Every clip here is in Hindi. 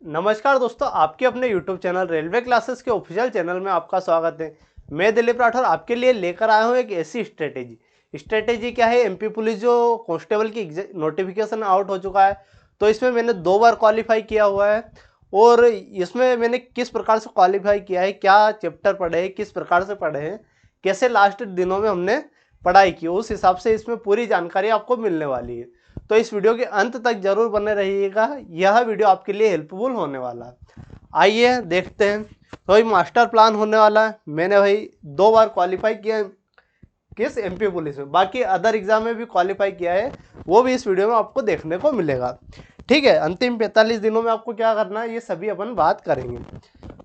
नमस्कार दोस्तों, आपके अपने YouTube चैनल रेलवे क्लासेस के ऑफिशियल चैनल में आपका स्वागत है। मैं दिलीप राठौर आपके लिए लेकर आया हूं एक ऐसी स्ट्रेटेजी क्या है। एमपी पुलिस जो कांस्टेबल की नोटिफिकेशन आउट हो चुका है, तो इसमें मैंने 2 बार क्वालिफाई किया हुआ है। और इसमें मैंने किस प्रकार से क्वालिफाई किया है, क्या चैप्टर पढ़े हैं, किस प्रकार से पढ़े हैं, कैसे लास्ट दिनों में हमने पढ़ाई की, उस हिसाब से इसमें पूरी जानकारी आपको मिलने वाली है। तो इस वीडियो के अंत तक जरूर बने रहिएगा, यह वीडियो आपके लिए हेल्पफुल होने वाला है। आइए देखते हैं। तो भाई मास्टर प्लान होने वाला है। मैंने भाई 2 बार क्वालिफाई किया है किस एमपी पुलिस में, बाकी अदर एग्जाम में भी क्वालिफाई किया है, वो भी इस वीडियो में आपको देखने को मिलेगा। ठीक है, अंतिम 45 दिनों में आपको क्या करना है ये सभी अपन बात करेंगे।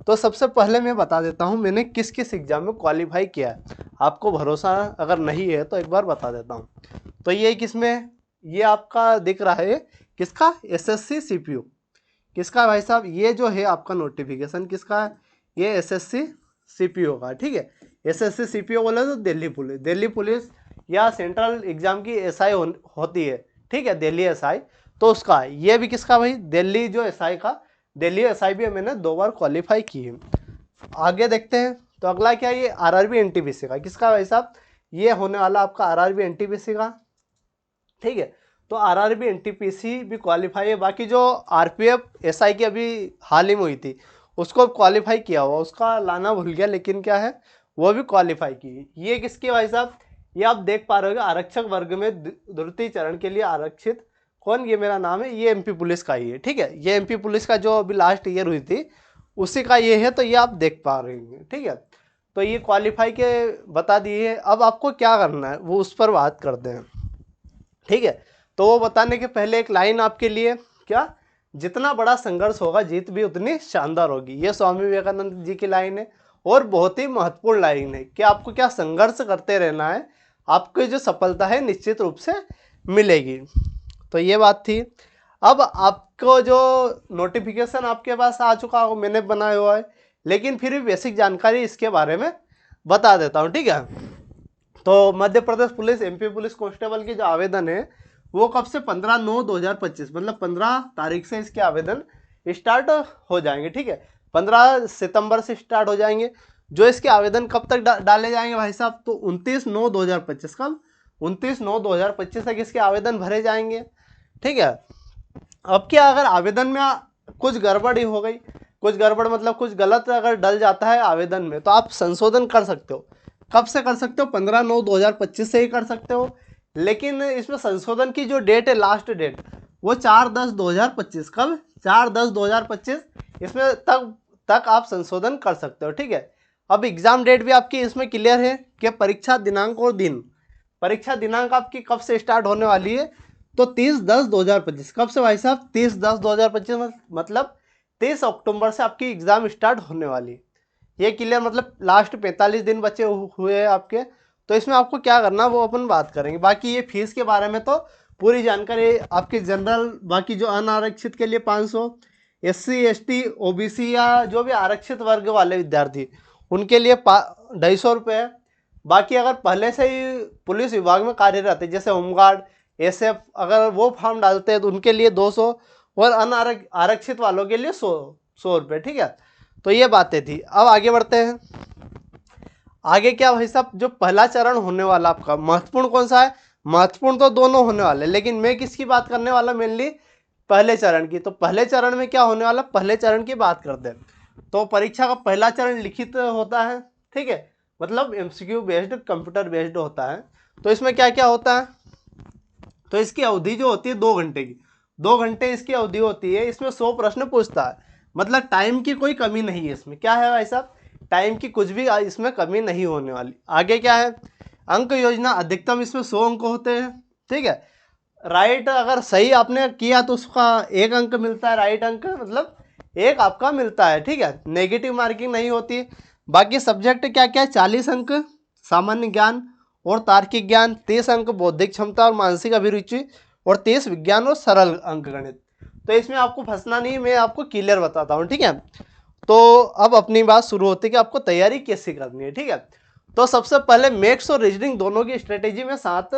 तो सबसे पहले मैं बता देता हूँ मैंने किस किस एग्जाम में क्वालिफाई किया है। आपको भरोसा अगर नहीं है तो एक बार बता देता हूँ। तो ये किसमें, ये आपका दिख रहा है किसका, एसएससी सीपीयू। किसका भाई साहब, ये जो है आपका नोटिफिकेशन किसका है, ये एसएससी सीपीयू का। ठीक है, एसएससी सीपीयू बोले तो दिल्ली पुलिस या सेंट्रल एग्जाम की एसआई होती है। ठीक है, दिल्ली एसआई, तो उसका ये भी किसका भाई, दिल्ली जो एसआई का, दिल्ली एसआई भी मैंने 2 बार क्वालिफाई की है। आगे देखते हैं। तो अगला क्या, ये आरआरबी एनटीपीसी का किसका भाई साहब, ये होने वाला आपका आरआरबी एनटीपीसी का। ठीक है, तो आरआरबी एनटीपीसी भी क्वालिफाई है। बाकी जो आरपीएफ एसआई की अभी हाल ही में हुई थी उसको क्वालिफाई किया हुआ, उसका लाना भूल गया, लेकिन क्या है वो भी क्वालिफाई की। ये किसकी भाई साहब, ये आप देख पा रहे हो आरक्षक वर्ग में द्वितीय चरण के लिए आरक्षित कौन, ये मेरा नाम है, ये एमपी पुलिस का ही है। ठीक है, ये एमपी पुलिस का जो अभी लास्ट ईयर हुई थी उसी का ये है, तो ये आप देख पा रहे हैं। ठीक है, तो ये क्वालिफाई के बता दिए। अब आपको क्या करना है वो उस पर बात करते हैं। ठीक है, तो वो बताने के पहले एक लाइन आपके लिए, क्या, जितना बड़ा संघर्ष होगा जीत भी उतनी शानदार होगी। ये स्वामी विवेकानंद जी की लाइन है और बहुत ही महत्वपूर्ण लाइन है कि आपको क्या संघर्ष करते रहना है, आपको जो सफलता है निश्चित रूप से मिलेगी। तो ये बात थी। अब आपको जो नोटिफिकेशन आपके पास आ चुका हो, मैंने बनाया हुआ है, लेकिन फिर भी बेसिक जानकारी इसके बारे में बता देता हूँ। ठीक है, तो Madhya Pradesh police MP police constable की जो आवेदन है वो कब से, 15/9/2025, मतलब 15 तारीख से इसके आवेदन स्टार्ट हो जाएंगे। ठीक है, 15 सितंबर से स्टार्ट हो जाएंगे। जो इसके आवेदन कब तक डाले जाएंगे भाई साहब, तो 29/9/2025, कब, 29/9/2025 तक इसके आवेदन भरे जाएंगे। ठीक है, अब क्या, अगर आवेदन में कुछ गड़बड़ ही हो गई, कुछ गड़बड़ मतलब कुछ गलत अगर डल जाता है आवेदन में, तो आप संशोधन कर सकते हो। कब से कर सकते हो, 15/9/2025 से ही कर सकते हो। लेकिन इसमें संशोधन की जो डेट है, लास्ट डेट, वो 4/10/2025, कब, 4/10/2025, इसमें तक आप संशोधन कर सकते हो। ठीक है, अब एग्जाम डेट भी आपकी इसमें क्लियर है कि परीक्षा दिनांक और दिन, परीक्षा दिनांक आपकी कब से स्टार्ट होने वाली है, तो 30/10/2025। कब से भाई साहब, 30/10/2025, मतलब 30 अक्टूबर से आपकी एग्जाम स्टार्ट होने वाली है। ये क्लियर, मतलब लास्ट 45 दिन बचे हुए हैं आपके। तो इसमें आपको क्या करना वो अपन बात करेंगे। बाकी ये फीस के बारे में तो पूरी जानकारी आपकी जनरल, बाकी जो अनारक्षित के लिए 500, SC ST OBC या जो भी आरक्षित वर्ग वाले विद्यार्थी उनके लिए 250 रुपये है। बाकी अगर पहले से ही पुलिस विभाग में कार्यरत है, जैसे होमगार्ड, SF, अगर वो फॉर्म डालते हैं तो उनके लिए 200, और अनारक्षित वालों के लिए 100 रुपये। ठीक है, तो ये बातें थी। अब आगे बढ़ते हैं। आगे क्या भाई साहब, जो पहला चरण होने वाला आपका, महत्वपूर्ण कौन सा है, महत्वपूर्ण तो दोनों होने वाले, लेकिन मैं किसकी बात करने वाला, मेनली पहले चरण की। तो पहले चरण में क्या होने वाला, पहले चरण की बात करते हैं। तो परीक्षा का पहला चरण लिखित होता है। ठीक है, मतलब MCQ बेस्ड, कंप्यूटर बेस्ड होता है। तो इसमें क्या क्या होता है, तो इसकी अवधि जो होती है 2 घंटे की, 2 घंटे इसकी अवधि होती है। इसमें 100 प्रश्न पूछता है, मतलब टाइम की कोई कमी नहीं है इसमें। क्या है भाई साहब, टाइम की कुछ भी इसमें कमी नहीं होने वाली। आगे क्या है, अंक योजना, अधिकतम इसमें 100 अंक होते हैं। ठीक है, राइट अगर सही आपने किया तो उसका 1 अंक मिलता है, राइट अंक मतलब 1 आपका मिलता है। ठीक है, नेगेटिव मार्किंग नहीं होती। बाकी सब्जेक्ट क्या क्या है, 40 अंक सामान्य ज्ञान और तार्किक ज्ञान, 30 अंक बौद्धिक क्षमता और मानसिक अभिरुचि, और 30 विज्ञान और सरल अंक गणित। तो इसमें आपको फंसना नहीं, मैं आपको क्लियर बताता हूँ। ठीक है, तो अब अपनी बात शुरू होती है कि आपको तैयारी कैसे करनी है। ठीक है, तो सबसे पहले मैथ्स और रीजनिंग दोनों की स्ट्रेटेजी में साथ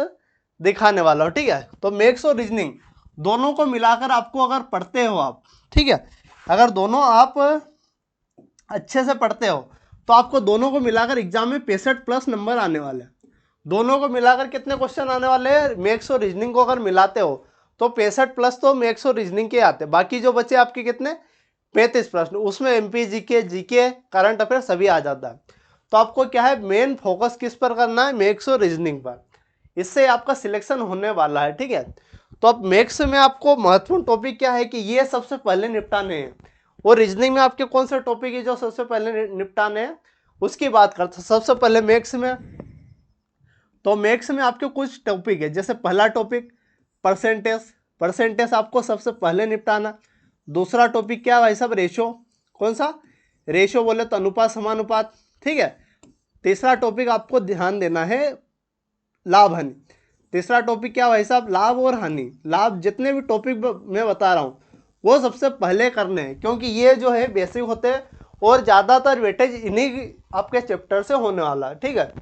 दिखाने वाला हूँ। ठीक है, तो मैथ्स और रीजनिंग दोनों को मिलाकर आपको अगर पढ़ते हो आप, ठीक है, अगर दोनों आप अच्छे से पढ़ते हो तो आपको दोनों को मिलाकर एग्जाम में 65+ नंबर आने वाले हैं। दोनों को मिलाकर कितने क्वेश्चन आने वाले हैं? मैथ्स और रीजनिंग को अगर मिलाते हो तो 65+ तो मैथ्स और रीजनिंग के आते हैं, बाकी जो बचे आपके कितने? 35 प्रश्न, उसमें MP GK, GK, current affair सभी आ जाता है। तो आपको क्या है, मेन फोकस किस पर करना है? मैथ्स और रीजनिंग पर। इससे आपका सिलेक्शन होने वाला है, ठीक है। तो अब मैथ्स में आपको महत्वपूर्ण टॉपिक क्या है कि ये सबसे पहले निपटाने हैं, और रीजनिंग में आपके कौन से टॉपिक है जो सबसे पहले निपटाने हैं उसकी बात करते हैं। सबसे पहले मैथ्स में, तो मैथ्स में आपके कुछ टॉपिक है, जैसे पहला टॉपिक परसेंटेज, परसेंटेज आपको सबसे पहले निपटाना। दूसरा टॉपिक क्या है भाई साहब? रेशो। कौन सा? रेशो बोले तो अनुपात, समानुपात, ठीक है। तीसरा टॉपिक आपको ध्यान देना है लाभ हानि। तीसरा टॉपिक क्या भाई साहब? लाभ और हानि। लाभ, जितने भी टॉपिक मैं बता रहा हूँ वो सबसे पहले करने हैं, क्योंकि ये जो है बेसिक होते हैं और ज़्यादातर वेटेज इन्हीं आपके चैप्टर से होने वाला है, ठीक है।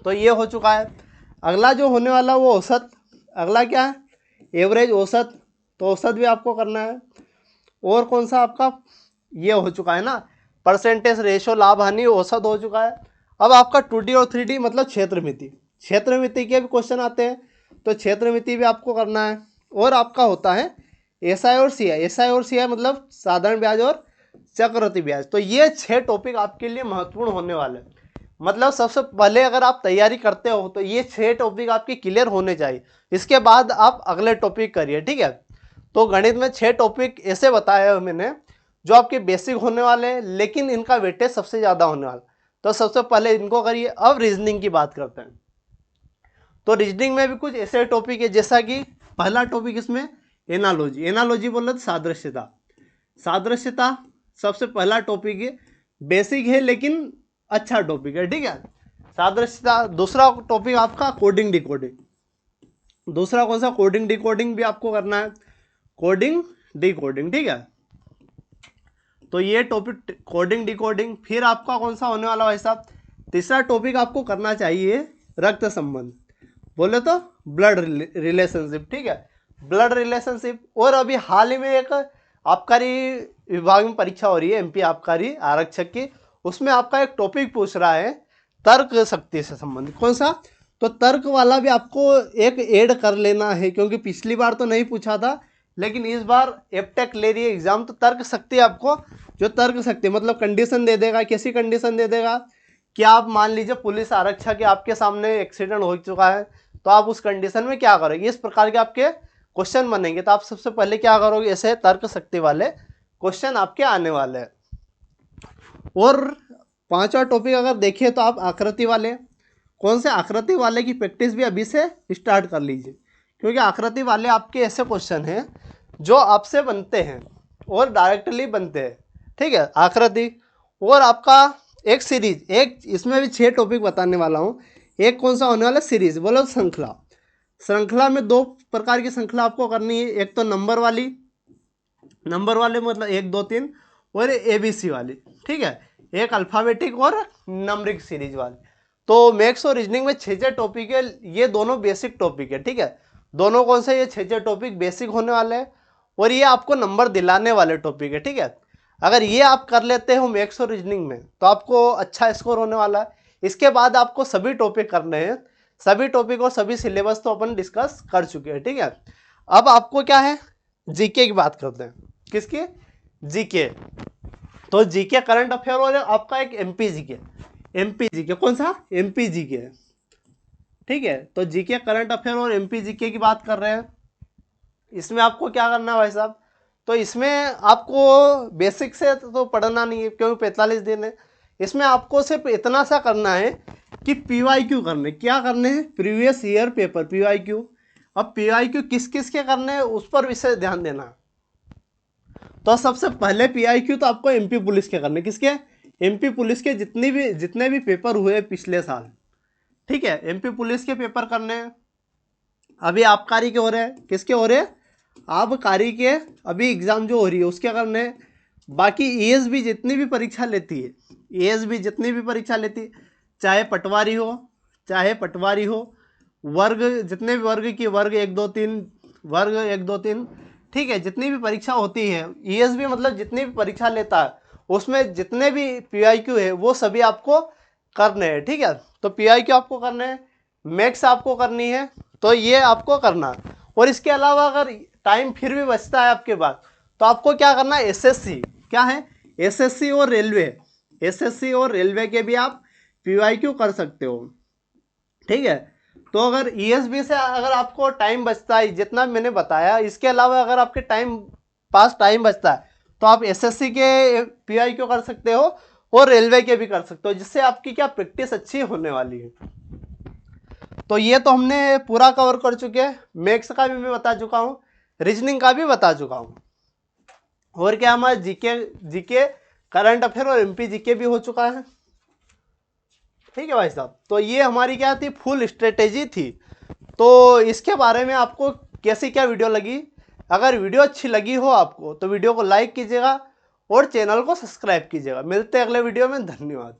तो ये हो चुका है। अगला जो होने वाला वो औसत। अगला क्या है? एवरेज, औसत। तो औसत भी आपको करना है। और कौन सा आपका? ये हो चुका है ना, परसेंटेज, रेशो, लाभ हानि, औसत हो चुका है। अब आपका 2D और 3D मतलब क्षेत्रमिति। क्षेत्रमिति के भी क्वेश्चन आते हैं, तो क्षेत्रमिति भी आपको करना है। और आपका होता है एसआई और सीआई। एसआई और सीआई मतलब साधारण ब्याज और चक्रवृद्धि ब्याज। तो ये 6 टॉपिक आपके लिए महत्वपूर्ण होने वाले हैं। मतलब सबसे पहले अगर आप तैयारी करते हो तो ये 6 टॉपिक आपके क्लियर होने चाहिए, इसके बाद आप अगले टॉपिक करिए, ठीक है। तो गणित में 6 टॉपिक ऐसे बताए हैं मैंने जो आपके बेसिक होने वाले हैं, लेकिन इनका वेटेज सबसे ज़्यादा होने वाला। तो सबसे पहले इनको करिए। अब रीजनिंग की बात करते हैं। तो रीजनिंग में भी कुछ ऐसे टॉपिक है, जैसा कि पहला टॉपिक इसमें एनालॉजी। एनालॉजी बोले तो सादृश्यता। सादृश्यता सबसे पहला टॉपिक है, बेसिक है लेकिन अच्छा टॉपिक है, ठीक है, सादृश्यता। दूसरा टॉपिक आपका कोडिंग डिकोडिंग। दूसरा कौन सा? कोडिंग डिकोडिंग भी आपको करना है, कोडिंग डिकोडिंग, ठीक है। तो ये टॉपिक कोडिंग डिकोडिंग। फिर आपका कौन सा होने वाला भाई साहब? तीसरा टॉपिक आपको करना चाहिए रक्त संबंध, बोले तो ब्लड रिलेशनशिप, ठीक है, ब्लड रिलेशनशिप। और अभी हाल ही में एक आबकारी विभाग में परीक्षा हो रही है, एमपी आबकारी आरक्षक की, उसमें आपका एक टॉपिक पूछ रहा है तर्क शक्ति से संबंधित। कौन सा? तो तर्क वाला भी आपको एक ऐड कर लेना है, क्योंकि पिछली बार तो नहीं पूछा था, लेकिन इस बार एपटेक ले रही है एग्जाम, तो तर्क शक्ति आपको, जो तर्क शक्ति मतलब कंडीशन दे देगा। कैसी कंडीशन दे देगा कि आप मान लीजिए पुलिस आरक्षक के आपके सामने एक्सीडेंट हो चुका है, तो आप उस कंडीशन में क्या करोगे, इस प्रकार के आपके क्वेश्चन बनेंगे। तो आप सबसे पहले क्या करोगे, ऐसे तर्क शक्ति वाले क्वेश्चन आपके आने वाले हैं। और पांचवा टॉपिक अगर देखें तो आप आकृति वाले। कौन से? आकृति वाले की प्रैक्टिस भी अभी से स्टार्ट कर लीजिए, क्योंकि आकृति वाले आपके ऐसे क्वेश्चन हैं जो आपसे बनते हैं और डायरेक्टली बनते हैं, ठीक है, आकृति। और आपका एक सीरीज, एक इसमें भी 6 टॉपिक बताने वाला हूँ। एक कौन सा होने वाला? सीरीज, बोलो श्रृंखला। श्रृंखला में 2 प्रकार की श्रृंखला आपको करनी है, एक तो नंबर वाली, नंबर वाले मतलब 1 2 3, और एबीसी वाली, ठीक है, एक अल्फाबेटिक और नंबरिक सीरीज वाली। तो मैथ्स और रीजनिंग में 6 टॉपिक है, ये दोनों बेसिक टॉपिक है, ठीक है। दोनों कौन से? ये 6 टॉपिक बेसिक होने वाले हैं और ये आपको नंबर दिलाने वाले टॉपिक है, ठीक है। अगर ये आप कर लेते हो मैथ्स और रीजनिंग में तो आपको अच्छा स्कोर होने वाला है। इसके बाद आपको सभी टॉपिक करने हैं, सभी टॉपिक और सभी सिलेबस तो अपन डिस्कस कर चुके हैं, ठीक है। अब आपको क्या है, जीके की बात करते हैं। किसकी? जीके। तो जीके करंट अफेयर हो जाए आपका एक एमपी जीके। एमपी जीके कौन सा? एमपी जीके, ठीक है। तो जीके करंट अफेयर और एमपी जीके की बात कर रहे हैं। इसमें आपको क्या करना है भाई साहब? तो इसमें आपको बेसिक से तो पढ़ना नहीं है, क्योंकि 45 दिन है। इसमें आपको सिर्फ इतना सा करना है कि पीवाईक्यू करने। क्या करने हैं? Previous year paper, PYQ. अब पीवाईक्यू किस किस के करने हैं उस पर विशेष ध्यान देना। तो सबसे पहले पीआईक्यू तो आपको एमपी पुलिस के करने। किसके? एमपी पुलिस के जितने भी पेपर हुए पिछले साल, ठीक है, एमपी पुलिस के पेपर करने हैं। अभी आबकारी के हो रहे हैं। किसके हो रहे हैं? आबकारी के अभी एग्जाम जो हो रही है उसके करने हैं। बाकी एएसबी जितनी भी परीक्षा लेती है, एएसबी जितनी भी परीक्षा लेती है, चाहे पटवारी हो, वर्ग जितने भी वर्ग की, वर्ग 1 2 3, वर्ग 1 2 3, ठीक है, जितनी भी परीक्षा होती है, ईएसबी मतलब जितनी भी परीक्षा लेता है उसमें जितने भी पीआईक्यू है वो सभी आपको करने हैं। ठीक है, तो पीआईक्यू आपको करने हैं, मैथ्स आपको करनी है, तो ये आपको करना है। और इसके अलावा अगर टाइम फिर भी बचता है आपके पास, तो आपको क्या करना है, एसएससी, क्या है, एसएससी और रेलवे, एसएससी और रेलवे के भी आप पीआईक्यू कर सकते हो। ठीक है, तो अगर ईएसबी से अगर आपको टाइम बचता है जितना मैंने बताया, इसके अलावा अगर आपके पास टाइम बचता है तो आप एसएससी के पीआईक्यू कर सकते हो और रेलवे के भी कर सकते हो, जिससे आपकी क्या प्रैक्टिस अच्छी होने वाली है। तो ये तो हमने पूरा कवर कर चुके हैं, मैथ्स का भी मैं बता चुका हूँ, रीजनिंग का भी बता चुका हूँ, और क्या हमारा जीके जीके करंट अफेयर और एमपी जीके भी हो चुका है। ठीक है भाई साहब, तो ये हमारी क्या थी, फुल स्ट्रेटेजी थी। तो इसके बारे में आपको कैसी क्या वीडियो लगी, अगर वीडियो अच्छी लगी हो आपको तो वीडियो को लाइक कीजिएगा और चैनल को सब्सक्राइब कीजिएगा। मिलते हैं अगले वीडियो में, धन्यवाद।